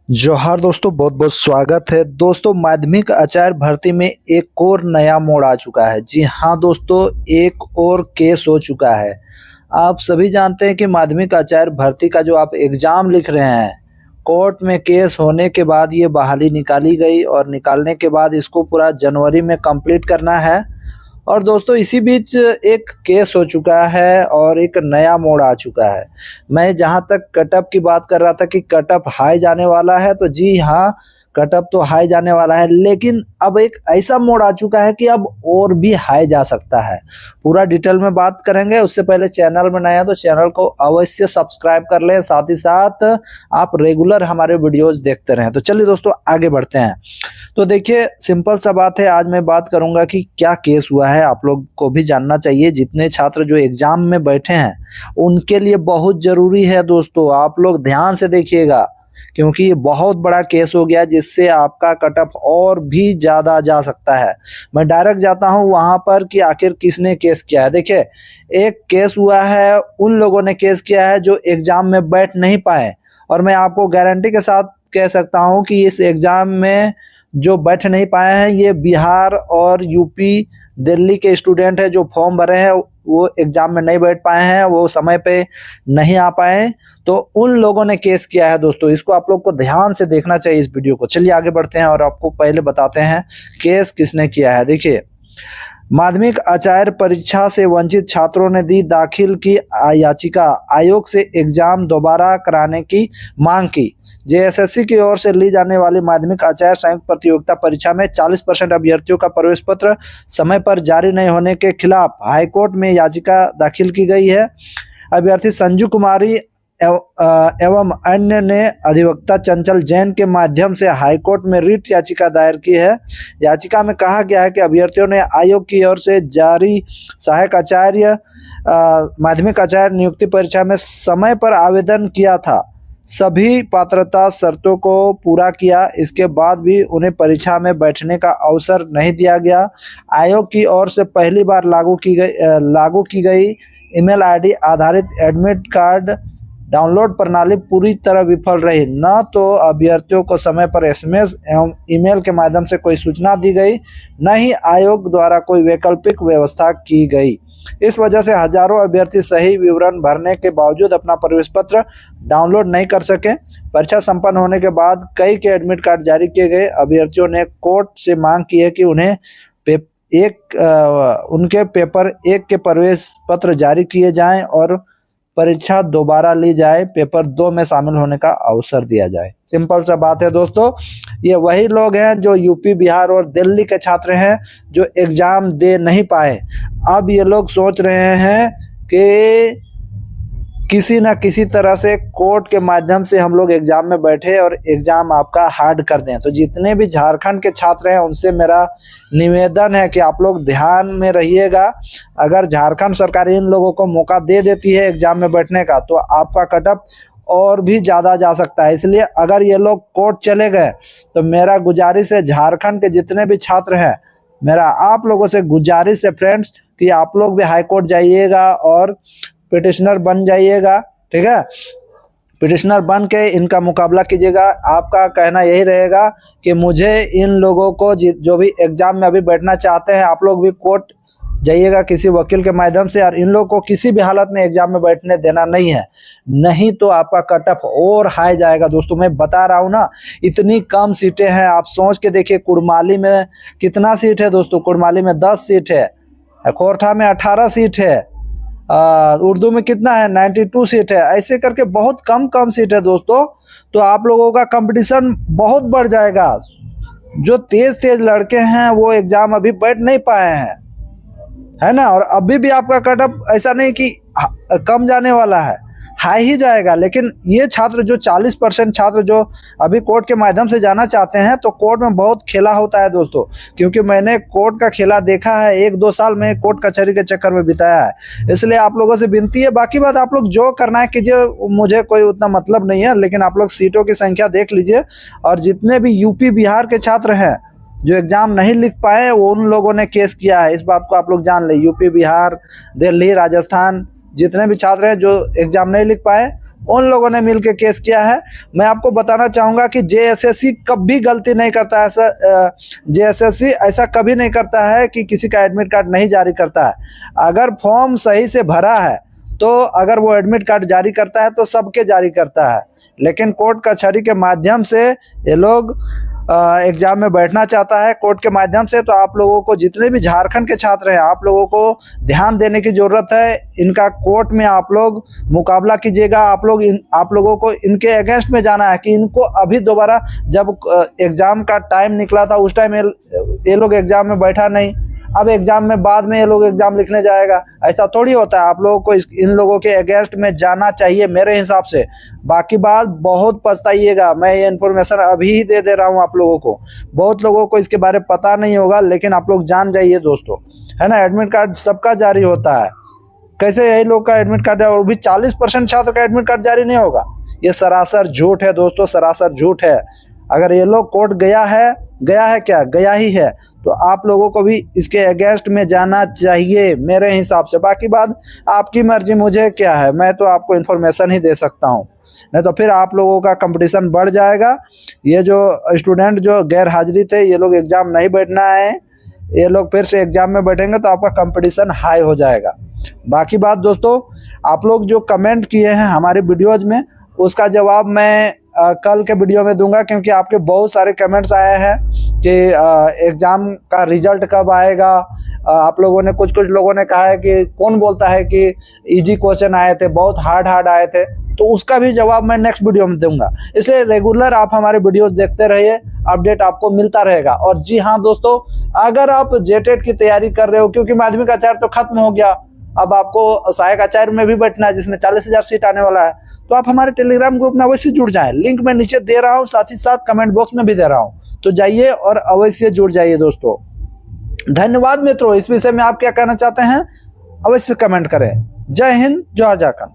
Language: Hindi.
जोहार दोस्तों, बहुत बहुत स्वागत है दोस्तों। माध्यमिक आचार्य भर्ती में एक और नया मोड़ आ चुका है। जी हाँ दोस्तों, एक और केस हो चुका है। आप सभी जानते हैं कि माध्यमिक आचार्य भर्ती का जो आप एग्जाम लिख रहे हैं, कोर्ट में केस होने के बाद ये बहाली निकाली गई और निकालने के बाद इसको पूरा जनवरी में कंप्लीट करना है। और दोस्तों इसी बीच एक केस हो चुका है और एक नया मोड़ आ चुका है। मैं जहाँ तक कटअप की बात कर रहा था कि कटअप हाई जाने वाला है, तो जी हाँ, कटअप तो हाई जाने वाला है, लेकिन अब एक ऐसा मोड़ आ चुका है कि अब और भी हाई जा सकता है। पूरा डिटेल में बात करेंगे। उससे पहले चैनल में नया है तो चैनल को अवश्य सब्सक्राइब कर लें, साथ ही साथ आप रेगुलर हमारे वीडियोस देखते रहें। तो चलिए दोस्तों आगे बढ़ते हैं। तो देखिए, सिंपल सा बात है, आज मैं बात करूंगा कि क्या केस हुआ है। आप लोग को भी जानना चाहिए, जितने छात्र जो एग्जाम में बैठे हैं उनके लिए बहुत जरूरी है दोस्तों। आप लोग ध्यान से देखिएगा, क्योंकि ये बहुत बड़ा केस हो गया जिससे आपका कटअप और भी ज्यादा जा सकता है। मैं डायरेक्ट जाता हूं वहां पर कि आखिर किसने केस किया है। देखिए, एक केस हुआ है, उन लोगों ने केस किया है जो एग्जाम में बैठ नहीं पाए। और मैं आपको गारंटी के साथ कह सकता हूं कि इस एग्जाम में जो बैठ नहीं पाए हैं ये बिहार और यूपी, दिल्ली के स्टूडेंट है। जो फॉर्म भरे हैं वो एग्जाम में नहीं बैठ पाए हैं, वो समय पे नहीं आ पाए, तो उन लोगों ने केस किया है दोस्तों। इसको आप लोग को ध्यान से देखना चाहिए इस वीडियो को। चलिए आगे बढ़ते हैं और आपको पहले बताते हैं केस किसने किया है। देखिए, माध्यमिक आचार्य परीक्षा से वंचित छात्रों ने दी दाखिल की याचिका, आयोग से एग्जाम दोबारा कराने की मांग की। जेएसएससी की ओर से ली जाने वाली माध्यमिक आचार्य संयुक्त प्रतियोगिता परीक्षा में 40% अभ्यर्थियों का प्रवेश पत्र समय पर जारी नहीं होने के खिलाफ हाईकोर्ट में याचिका दाखिल की गई है। अभ्यर्थी संजू कुमारी एवं अन्य ने अधिवक्ता चंचल जैन के माध्यम से हाईकोर्ट में रिट याचिका दायर की है। याचिका में कहा गया है कि अभ्यर्थियों ने आयोग की ओर से जारी सहायक आचार्य माध्यमिक आचार्य नियुक्ति परीक्षा में समय पर आवेदन किया था, सभी पात्रता शर्तों को पूरा किया, इसके बाद भी उन्हें परीक्षा में बैठने का अवसर नहीं दिया गया। आयोग की ओर से पहली बार लागू की गई ईमेल आईडी आधारित एडमिट कार्ड डाउनलोड प्रणाली पूरी तरह विफल रही। न तो अभ्यर्थियों को समय पर एसएमएस एवं ईमेल के माध्यम से कोई सूचना दी गई, न ही आयोग द्वारा कोई वैकल्पिक व्यवस्था की गई। इस वजह से हजारों अभ्यर्थी सही विवरण भरने के बावजूद अपना प्रवेश पत्र डाउनलोड नहीं कर सके। परीक्षा संपन्न होने के बाद कई के एडमिट कार्ड जारी किए गए। अभ्यर्थियों ने कोर्ट से मांग की है कि उन्हें उनके पेपर 1 के प्रवेश पत्र जारी किए जाएं और परीक्षा दोबारा ली जाए, पेपर 2 में शामिल होने का अवसर दिया जाए। सिंपल सा बात है दोस्तों। ये वही लोग हैं जो यूपी, बिहार और दिल्ली के छात्र हैं जो एग्जाम दे नहीं पाए। अब ये लोग सोच रहे हैं कि किसी न किसी तरह से कोर्ट के माध्यम से हम लोग एग्जाम में बैठे और एग्जाम आपका हार्ड कर दें। तो जितने भी झारखंड के छात्र हैं उनसे मेरा निवेदन है कि आप लोग ध्यान में रहिएगा। अगर झारखंड सरकार इन लोगों को मौका दे देती है एग्जाम में बैठने का, तो आपका कटअप और भी ज़्यादा जा सकता है। इसलिए अगर ये लोग कोर्ट चले गए तो मेरा गुजारिश है, झारखंड के जितने भी छात्र हैं, मेरा आप लोगों से गुजारिश है फ्रेंड्स, कि आप लोग भी हाई कोर्ट जाइएगा और पिटिशनर बन जाइएगा। ठीक है, पिटिशनर बन के इनका मुकाबला कीजिएगा। आपका कहना यही रहेगा कि मुझे इन लोगों को जो भी एग्जाम में अभी बैठना चाहते हैं, आप लोग भी कोर्ट जाइएगा किसी वकील के माध्यम से, और इन लोगों को किसी भी हालत में एग्जाम में बैठने देना नहीं है, नहीं तो आपका कटअप और हाई जाएगा। दोस्तों मैं बता रहा हूँ ना, इतनी कम सीटें हैं। आप सोच के देखिए, कुड़माली में कितना सीट है दोस्तों? कुड़माली में 10 सीट है, खोरठा में 18 सीट है, उर्दू में कितना है? 92 सीट है। ऐसे करके बहुत कम सीट है दोस्तों। तो आप लोगों का कंपटीशन बहुत बढ़ जाएगा। जो तेज लड़के हैं वो एग्जाम अभी बैठ नहीं पाए हैं, है ना। और अभी भी आपका कटअप ऐसा नहीं कि कम जाने वाला है, हाई ही जाएगा। लेकिन ये छात्र जो 40% छात्र जो अभी कोर्ट के माध्यम से जाना चाहते हैं, तो कोर्ट में बहुत खेला होता है दोस्तों। क्योंकि मैंने कोर्ट का खेला देखा है, 1-2 साल में कोर्ट कचहरी के चक्कर में बिताया है। इसलिए आप लोगों से विनती है, बाकी बात आप लोग जो करना है कीजिए, मुझे कोई उतना मतलब नहीं है। लेकिन आप लोग सीटों की संख्या देख लीजिए। और जितने भी यूपी, बिहार के छात्र हैं जो एग्जाम नहीं लिख पाए, वो उन लोगों ने केस किया है। इस बात को आप लोग जान ले। यूपी, बिहार, दिल्ली, राजस्थान, जितने भी छात्र हैं जो एग्जाम नहीं लिख पाए, उन लोगों ने मिलकर केस किया है। मैं आपको बताना चाहूँगा कि जेएसएससी कभी गलती नहीं करता है। ऐसा जेएसएससी ऐसा कभी नहीं करता है कि किसी का एडमिट कार्ड नहीं जारी करता है। अगर फॉर्म सही से भरा है तो अगर वो एडमिट कार्ड जारी करता है तो सबके जारी करता है। लेकिन कोर्ट कचहरी के माध्यम से ये लोग एग्जाम में बैठना चाहता है कोर्ट के माध्यम से। तो आप लोगों को, जितने भी झारखंड के छात्र हैं, आप लोगों को ध्यान देने की ज़रूरत है। इनका कोर्ट में आप लोग मुकाबला कीजिएगा। आप लोगों को इनके अगेंस्ट में जाना है कि इनको अभी दोबारा, जब एग्ज़ाम का टाइम निकला था उस टाइम ये लोग एग्ज़ाम में बैठा नहीं, अब एग्ज़ाम में बाद में ये लोग एग्ज़ाम लिखने जाएगा, ऐसा थोड़ी होता है। आप लोगों को इन लोगों के अगेंस्ट में जाना चाहिए मेरे हिसाब से। बाकी बात बहुत पछताइएगा। मैं ये इन्फॉर्मेशन अभी ही दे रहा हूँ आप लोगों को। बहुत लोगों को इसके बारे में पता नहीं होगा, लेकिन आप लोग जान जाइए दोस्तों, है ना। एडमिट कार्ड सबका जारी होता है। कैसे यही लोग का एडमिट कार्ड है और भी 40% छात्र का एडमिट कार्ड जारी नहीं होगा? ये सरासर झूठ है दोस्तों, सरासर झूठ है। अगर ये लोग कोर्ट गया है क्या, गया ही है, तो आप लोगों को भी इसके अगेंस्ट में जाना चाहिए मेरे हिसाब से। बाकी बात आपकी मर्जी, मुझे क्या है, मैं तो आपको इन्फॉर्मेशन ही दे सकता हूँ, नहीं तो फिर आप लोगों का कंपटीशन बढ़ जाएगा। ये जो स्टूडेंट जो गैर हाजिरी थे, ये लोग एग्ज़ाम नहीं बैठना है, ये लोग फिर से एग्ज़ाम में बैठेंगे तो आपका कंपटीशन हाई हो जाएगा। बाकी बात दोस्तों, आप लोग जो कमेंट किए हैं हमारे वीडियोज़ में, उसका जवाब मैं कल के वीडियो में दूंगा, क्योंकि आपके बहुत सारे कमेंट्स आए हैं कि एग्ज़ाम का रिजल्ट कब आएगा। आप लोगों ने, कुछ लोगों ने कहा है कि कौन बोलता है कि इजी क्वेश्चन आए थे, बहुत हार्ड आए थे, तो उसका भी जवाब मैं नेक्स्ट वीडियो में दूंगा। इसलिए रेगुलर आप हमारे वीडियो देखते रहिए, अपडेट आपको मिलता रहेगा। और जी हाँ दोस्तों, अगर आप जेटेट की तैयारी कर रहे हो, क्योंकि माध्यमिक आचार्य तो खत्म हो गया, अब आपको सहायक आचार्य में भी बैठना है जिसमें 40,000 सीट आने वाला है, तो आप हमारे टेलीग्राम ग्रुप में अवश्य जुड़ जाएं। लिंक मैं नीचे दे रहा हूं, साथ ही साथ कमेंट बॉक्स में भी दे रहा हूं, तो जाइए और अवश्य जुड़ जाइए दोस्तों। धन्यवाद मित्रों। इस विषय में आप क्या कहना चाहते हैं, अवश्य कमेंट करें। जय हिंद, जय झारखंड।